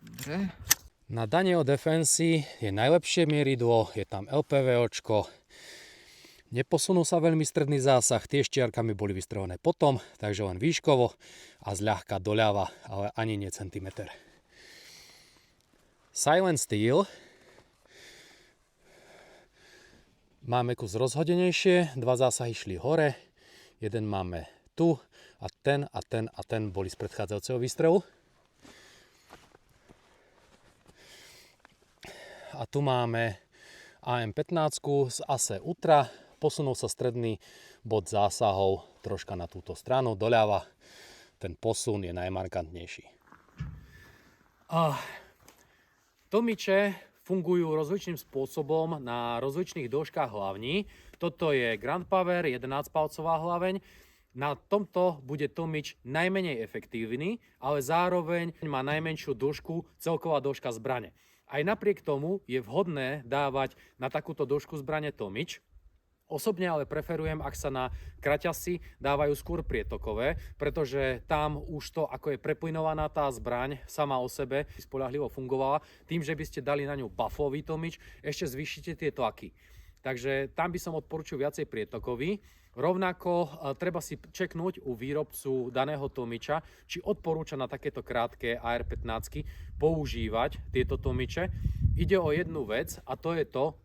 Dobre. Na Daneo Defensi je najlepšie mieridlo, je tam LPVOčko. Neposunul sa veľmi stredný zásah, tie štiarkami boli vystrelené potom, takže len výškovo a zľahka doľava, ale ani nie centimeter. Silent Steel. Máme kus rozhodenejšie, dva zásahy šli hore, jeden máme tu a ten boli z predchádzajúceho výstrelu. A tu máme AM15 z ASE Ultra, posunul sa stredný bod zásahov troška na túto stranu, doľava. Ten posun je najmarkantnejší. Tomiče fungujú rozličným spôsobom na rozličných dĺžkach hlavní. Toto je Grand Power 11-palcová hlaveň. Na tomto bude tomič najmenej efektívny, ale zároveň má najmenšiu dĺžku, celková dĺžka zbrane. Aj napriek tomu je vhodné dávať na takúto dĺžku zbrane tomič. Osobne ale preferujem, ak sa na kraťasy dávajú skôr prietokové, pretože tam už to, ako je preplynovaná tá zbraň sama o sebe, spoľahlivo fungovala. Tým, že by ste dali na ňu buffový tomič, ešte zvýšite tie tlaky. Takže tam by som odporučil viacej prietokový. Rovnako treba si čeknúť u výrobcu daného tomiča, či odporúča na takéto krátke AR-15 používať tieto tomiče. Ide o jednu vec a to je to,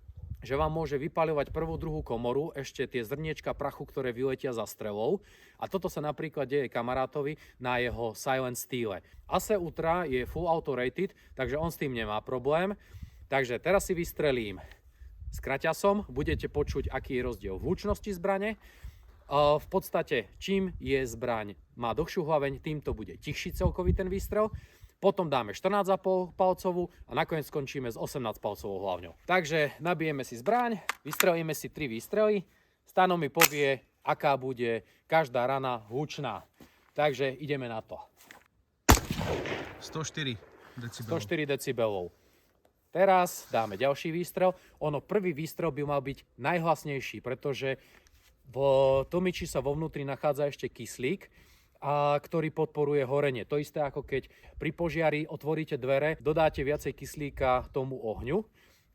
že vám môže vypaľovať prvú, druhú komoru, ešte tie zrniečka prachu, ktoré vyletia za strelou. A toto sa napríklad deje kamarátovi na jeho Silent Steele. Ace Ultra je full auto rated, takže on s tým nemá problém. Takže teraz si vystrelím s kraťasom, budete počuť, aký je rozdiel v hlučnosti zbrane. V podstate, čím je zbraň má dlhšiu hlaveň, tým to bude tichší celkový ten výstrel. Potom dáme 14,5 palcovú a nakoniec skončíme s 18 palcovou hlavňou. Takže nabijeme si zbraň, vystrelíme si 3 výstrely. Stano mi povie, aká bude každá rana hlučná. Takže ideme na to. 104 decibelov. 104 decibelov. Teraz dáme ďalší výstrel. Prvý výstrel by mal byť najhlasnejší, pretože v tomiči sa vo vnútri nachádza ešte kyslík, ktorý podporuje horenie. To isté ako keď pri požiari otvoríte dvere, dodáte viacej kyslíka tomu ohňu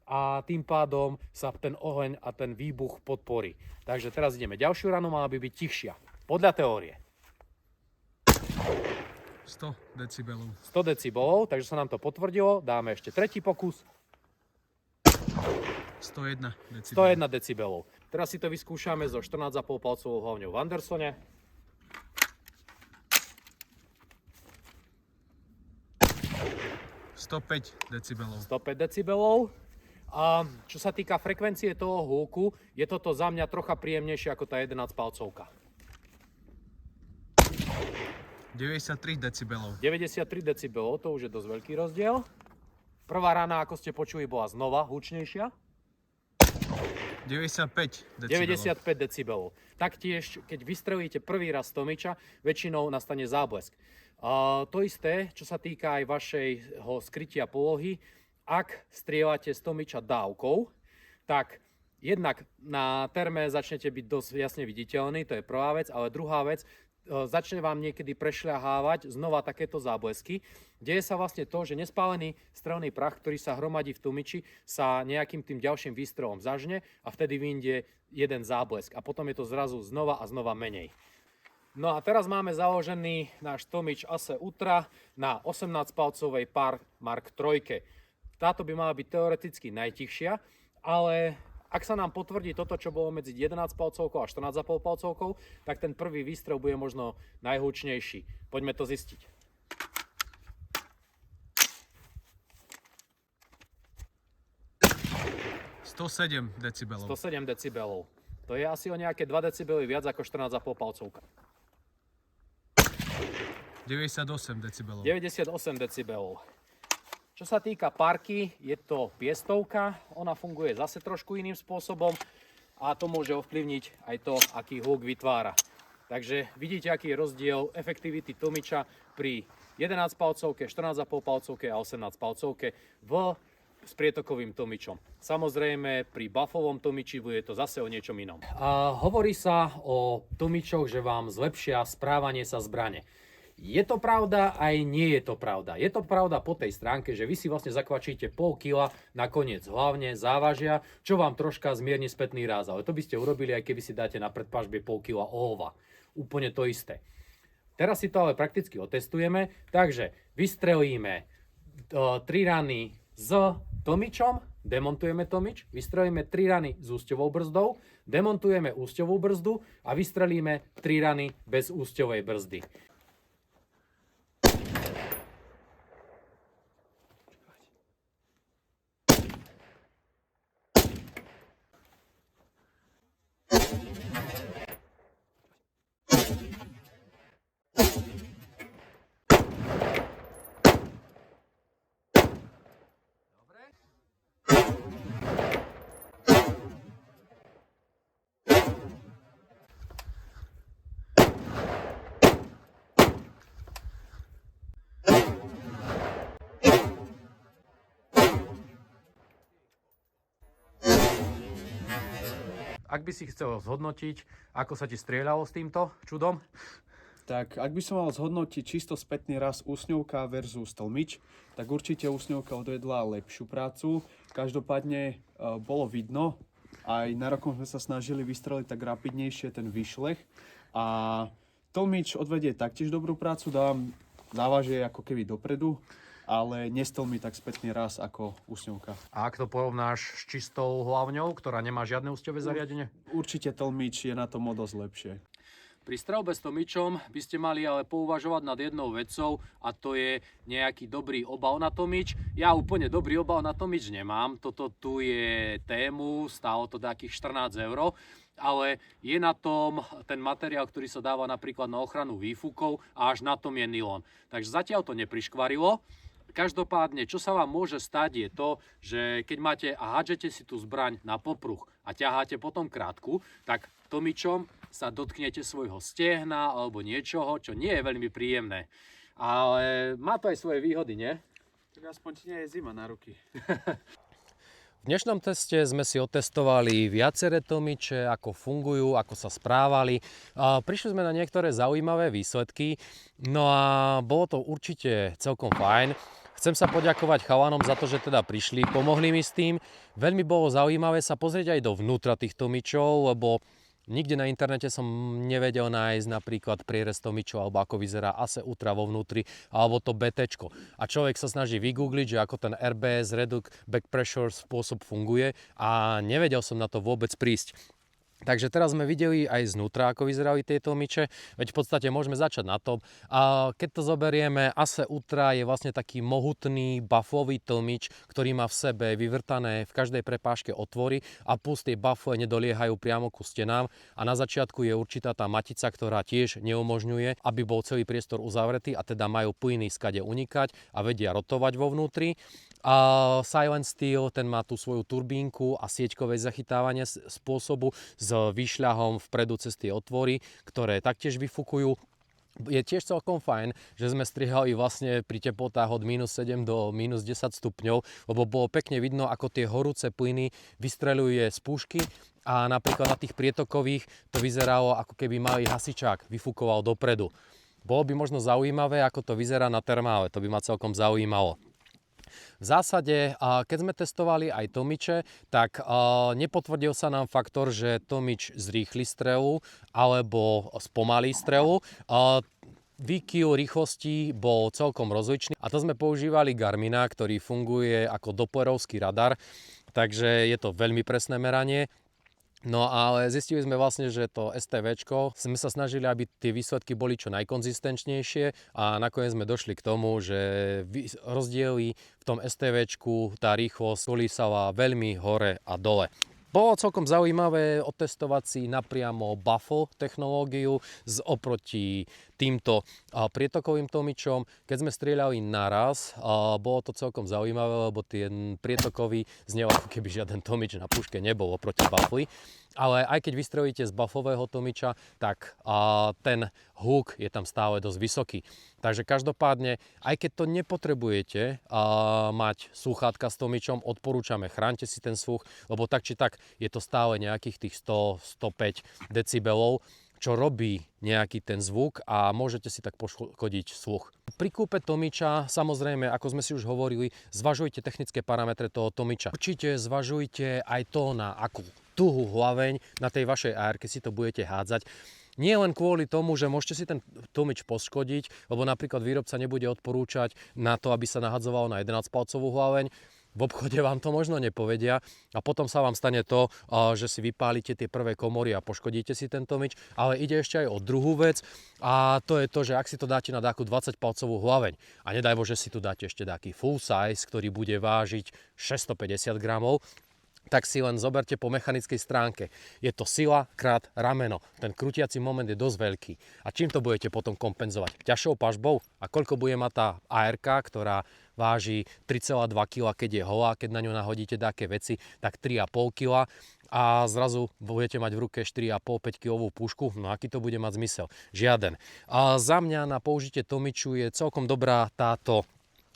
a tým pádom sa ten oheň a ten výbuch podporí. Takže teraz ideme. Ďalšiu ranu mala by byť tichšia. Podľa teórie. 100 decibelov. 100 decibelov, takže sa nám to potvrdilo. Dáme ešte tretí pokus. 101 decibelov. 101 decibelov. Teraz si to vyskúšame so 14,5 palcovou hlavňou v Andersone. 105 decibelov. 105 decibelov. A čo sa týka frekvencie toho húku, je toto za mňa trocha príjemnejšie ako tá 11 palcovka. 93 decibelov. 93 decibelov, to už je dosť veľký rozdiel. Prvá rana, ako ste počuli, bola znova hlučnejšia. 95 decibelov. 95 decibelov. Taktiež, keď vystrelíte prvý raz z tomiča, väčšinou nastane záblesk. To isté, čo sa týka aj vašeho skrytia polohy, ak strieľate z tomiča dávkou, tak jednak na terme začnete byť dosť jasne viditeľný, to je prvá vec, ale druhá vec, začne vám niekedy prešľahávať znova takéto záblesky. Deje sa vlastne to, že nespálený strelný prach, ktorý sa hromadí v tomiči, sa nejakým tým ďalším výstrelom zažne a vtedy vyjde jeden záblesk a potom je to zrazu znova a znova menej. No a teraz máme založený náš tomič Ace Ultra na 18-palcovej Park Mark III. Táto by mala byť teoreticky najtichšia, ale ak sa nám potvrdí toto, čo bolo medzi 11 palcovkou a 14,5 palcovkou, tak ten prvý výstrel bude možno najhlučnejší. Poďme to zistiť. 107 decibelov. 107 decibelov. To je asi o nejaké 2 decibely viac ako 14,5 palcovka. 98 decibelov. 98 decibelov. Čo sa týka parky, je to piestovka. Ona funguje zase trošku iným spôsobom a to môže ovplyvniť aj to, aký hluk vytvára. Takže vidíte, aký je rozdiel efektivity tomiča pri 11 palcovke, 14,5 palcovke a 18 palcovke s prietokovým tomičom. Samozrejme, pri buffovom tomiči bude to zase o niečom inom. Hovorí sa o tomičoch, že vám zlepšia správanie sa zbrane. Je to pravda, aj nie je to pravda. Je to pravda po tej stránke, že vy si vlastne zakvačíte pol kila nakoniec hlavne závažia, čo vám troška zmierni spätný ráz. Ale to by ste urobili, aj keby si dáte na predpažbie pol kila olova. Úplne to isté. Teraz si to ale prakticky otestujeme, takže vystrelíme 3 rany s tomičom, demontujeme tomič, vystrelíme 3 rany s úsťovou brzdou, demontujeme úsťovú brzdu a vystrelíme 3 rany bez úsťovej brzdy. ak by si chcel zhodnotiť, ako sa ti strieľalo s týmto čudom? Tak ak by som mal zhodnotiť čisto spätný raz úsňovka versus tlmič, tak určite úsňovka odvedla lepšiu prácu. Každopádne bolo vidno, aj na rokom sme sa snažili vystreliť tak rapidnejšie ten výšleh a tlmič odvedie taktiež dobrú prácu, závažie ako keby dopredu, ale nestlmi tak spätný raz ako úsňovka. A ak to porovnáš s čistou hlavňou, ktorá nemá žiadne úsťové zariadenie? Určite tlmič je na tom o dosť lepšie. Pri strelbe s tomičom by ste mali ale pouvažovať nad jednou vecou a to je nejaký dobrý obal na tomič. Ja úplne dobrý obal na tomič nemám, toto tu je tému, stálo to takých 14 €, ale je na tom ten materiál, ktorý sa dáva napríklad na ochranu výfukov a až na tom je nylon. Takže zatiaľ to nepriškvarilo. Každopádne, čo sa vám môže stať je to, že keď máte a hádžete si tú zbraň na popruh a ťaháte potom krátku, tak tomičom sa dotknete svojho stehna alebo niečoho, čo nie je veľmi príjemné. Ale má to aj svoje výhody, nie? Tak aspoň ti nie je zima na ruky. V dnešnom teste sme si otestovali viaceré tomiče, ako fungujú, ako sa správali. Prišli sme na niektoré zaujímavé výsledky, no a bolo to určite celkom fajn. Chcem sa poďakovať chalanom za to, že teda prišli, pomohli mi s tým. Veľmi bolo zaujímavé sa pozrieť aj dovnútra tých tomičov, lebo nikde na internete som nevedel nájsť napríklad prierez tomičov, alebo ako vyzerá ASE Ultra vo vnútri, alebo to BT. A človek sa snaží vygoogliť, že ako ten RBS, Reduce Back Pressure spôsob funguje a nevedel som na to vôbec prísť. Takže teraz sme videli aj znútra, ako vyzerali tie tomiče, veď v podstate môžeme začať na tom. A keď to zoberieme, ASE Ultra je vlastne taký mohutný baflový tlmič, ktorý má v sebe vyvrtané v každej prepážke otvory a plus tie bafle nedoliehajú priamo ku stenám a na začiatku je určitá tá matica, ktorá tiež neumožňuje, aby bol celý priestor uzavretý a teda majú plyny skade unikať a vedia rotovať vo vnútri. A Silent Steel, ten má tú svoju turbínku a sieťkové zachytávanie spôsobu s výšľahom vpredu cez tie otvory, ktoré taktiež vyfukujú. Je tiež celkom fajn, že sme strihali vlastne pri teplotách od -7 do -10 stupňov, lebo bolo pekne vidno, ako tie horúce plyny vystreľuje z pušky a napríklad na tých prietokových to vyzeralo, ako keby malý hasičák vyfukoval dopredu. Bolo by možno zaujímavé, ako to vyzerá na termále, to by ma celkom zaujímalo. V zásade, keď sme testovali aj tomiče, tak nepotvrdil sa nám faktor, že tomič zrýchli strelu alebo spomalí strelu. Výkyv rýchlosti bol celkom rozličný a to sme používali Garmina, ktorý funguje ako dopplerovský radar, takže je to veľmi presné meranie. No ale zistili sme vlastne, že to STVčko, sme sa snažili, aby tie výsledky boli čo najkonzistentnejšie a nakoniec sme došli k tomu, že rozdiely v tom STVčku, tá rýchlosť kolísala veľmi hore a dole. Bolo celkom zaujímavé otestovať si napriamo baffle technológiu oproti týmto prietokovým tomičom. Keď sme strieľali naraz, bolo to celkom zaujímavé, lebo ten prietokový znel, ako keby žiaden tomič na puške nebol oproti baffli. Ale aj keď vystrelíte z bafflového tomiča, tak ten húk je tam stále dosť vysoký. Takže každopádne, aj keď to nepotrebujete mať slúchadka s tomičom, odporúčame, chráňte si ten sluch, lebo tak či tak je to stále nejakých tých 100-105 decibelov, čo robí nejaký ten zvuk a môžete si tak poškodiť sluch. Pri kúpe tomiča, samozrejme, ako sme si už hovorili, zvažujte technické parametre toho tomiča. Určite zvažujte aj to, na akú tuhú hlaveň na tej vašej AR-ke si to budete hádzať. Nie len kvôli tomu, že môžete si ten tomič poškodiť, lebo napríklad výrobca nebude odporúčať na to, aby sa nahadzovalo na 11-palcovú hlaveň. V obchode vám to možno nepovedia a potom sa vám stane to, že si vypálite tie prvé komory a poškodíte si ten tomič, ale ide ešte aj o druhú vec a to je to, že ak si to dáte na takú 20-palcovú hlaveň a nedaj Bože si tu dáte ešte taký full size, ktorý bude vážiť 650 gramov, tak si len zoberte po mechanickej stránke. Je to sila krát rameno. Ten krútiaci moment je dosť veľký. A čím to budete potom kompenzovať? Ťažšou pažbou? A koľko bude mať tá ARK, ktorá váži 3,2 kg, keď je holá, keď na ňu nahodíte také veci, tak 3,5 kg a zrazu budete mať v ruke 4,5-5 kg pušku. No aký to bude mať zmysel? Žiaden. A za mňa na použitie tomiču je celkom dobrá táto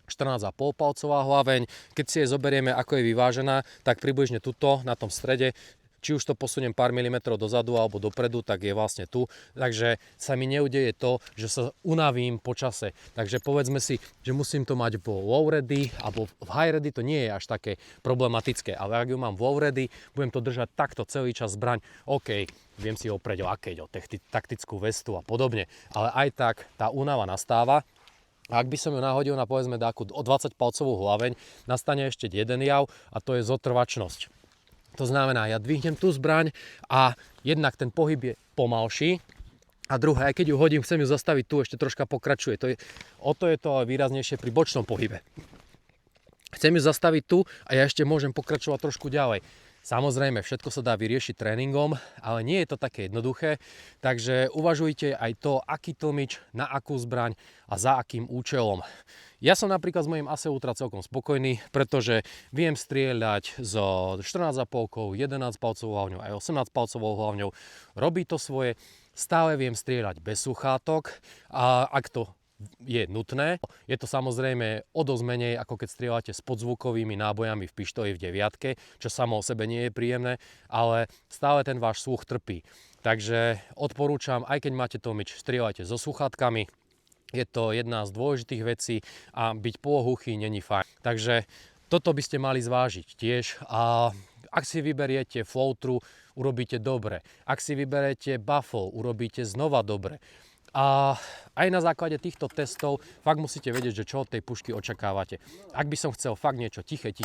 14,5 palcová hlaveň. Keď si jej zoberieme, ako je vyvážená, tak približne tuto na tom strede, či už to posuniem pár milimetrov dozadu alebo dopredu, tak je vlastne tu. Takže sa mi neudeje to, že sa unavím po čase. Takže povedzme si, že musím to mať vo low ready alebo v high ready, to nie je až také problematické. Ale ak ju mám v low ready, budem to držať takto celý čas zbraň. OK, viem si oprieť o aké, o taktickú vestu a podobne. Ale aj tak tá únava nastáva. A ak by som ju nahodil na povedzme takú o 20 palcovú hlaveň, nastane ešte jeden jav a to je zotrvačnosť. To znamená, ja dvihnem tú zbraň a jednak ten pohyb je pomalší a druhé, aj keď ju hodím, chcem ju zastaviť tu, ešte troška pokračuje. O to je to ale výraznejšie pri bočnom pohybe. Chcem ju zastaviť tu a ja ešte môžem pokračovať trošku ďalej. Samozrejme, všetko sa dá vyriešiť tréningom, ale nie je to také jednoduché, takže uvažujte aj to, aký tlmič, na akú zbraň a za akým účelom. Ja som napríklad s mojím Ace Ultra celkom spokojný, pretože viem strieľať so 14,5, 11 palcovou hlavňou aj 18 palcovou hlavňou. Robí to svoje, stále viem strieľať bez sluchátok a ak to je nutné. Je to samozrejme o dosť menej, ako keď strieľate s podzvukovými nábojami v pištoli v 9, čo samo o sebe nie je príjemné, ale stále ten váš sluch trpí. Takže odporúčam, aj keď máte tlmič, strieľajte so sluchátkami. Je to jedna z dôležitých vecí a byť pôhluchý není fajn. Takže toto by ste mali zvážiť tiež. A ak si vyberiete floatru, urobíte dobre. Ak si vyberiete baffle, urobíte znova dobre. A aj na základe týchto testov fakt musíte vedieť, že čo od tej pušky očakávate. Ak by som chcel fakt niečo tiché,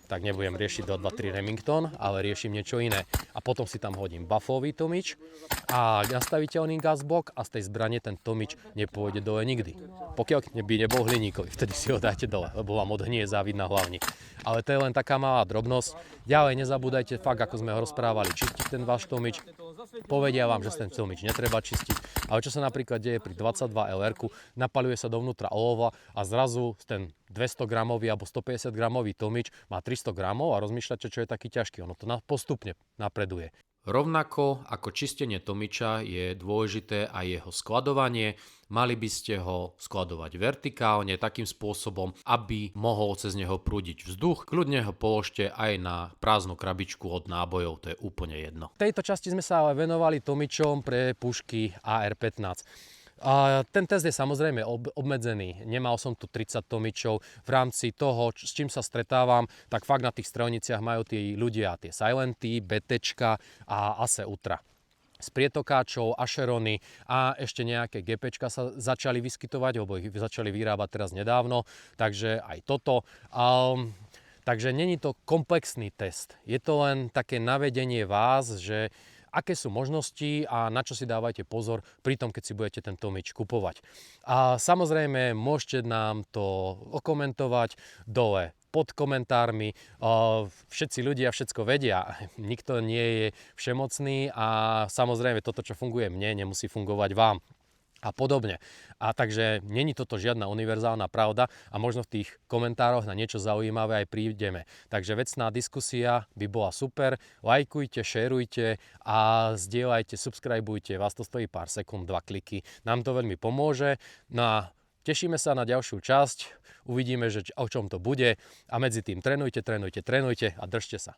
tak nebudem riešiť do 2-3 Remington, ale riešim niečo iné. A potom si tam hodím buffový tlmič a nastaviteľný gasblock a z tej zbrane ten tlmič nepôjde dole nikdy. Pokiaľ by nebol hliníkový, vtedy si ho dáte dole, lebo vám odhnie závid na hlavni. Ale to je len taká malá drobnosť. Ďalej nezabúdajte fakt, ako sme ho rozprávali, čistiť ten váš tlmič. Povedia vám, že ten tlmič netreba čistiť, ale čo sa napríklad deje pri 22 LR-ku, napaľuje sa dovnútra olova a zrazu ten 200 gramový alebo 150 gramový tlmič má 300 gramov a rozmýšľate, čo je taký ťažký. Ono to postupne napreduje. Rovnako ako čistenie tlmiča je dôležité aj jeho skladovanie. Mali by ste ho skladovať vertikálne takým spôsobom, aby mohol cez neho prúdiť vzduch. Kľudne ho položte aj na prázdnu krabičku od nábojov, to je úplne jedno. V tejto časti sme sa ale venovali tlmičom pre pušky AR-15. A ten test je samozrejme obmedzený. Nemal som tu 30 tlmičov. V rámci toho, s čím sa stretávam, tak fakt na tých strelniciach majú tí ľudia tie Silenty, BTčka a Ace Ultra. Z prietokáčov, Acherony a ešte nejaké GPčka sa začali vyskytovať, lebo ich začali vyrábať teraz nedávno. Takže aj toto. Takže není to komplexný test. Je to len také navedenie vás, že aké sú možnosti a na čo si dávajte pozor pri tom, keď si budete ten tlmič kupovať. A samozrejme, môžete nám to okomentovať dole pod komentármi. Všetci ľudia všetko vedia. Nikto nie je všemocný a samozrejme toto, čo funguje mne, nemusí fungovať vám. A podobne. A takže není toto žiadna univerzálna pravda a možno v tých komentároch na niečo zaujímavé aj prídeme. Takže vecná diskusia by bola super. Lajkujte, šerujte a zdieľajte, subscribujte. Vás to stojí pár sekúnd, 2 kliky. Nám to veľmi pomôže. No a tešíme sa na ďalšiu časť. Uvidíme, že o čom to bude. A medzi tým trénujte a držte sa.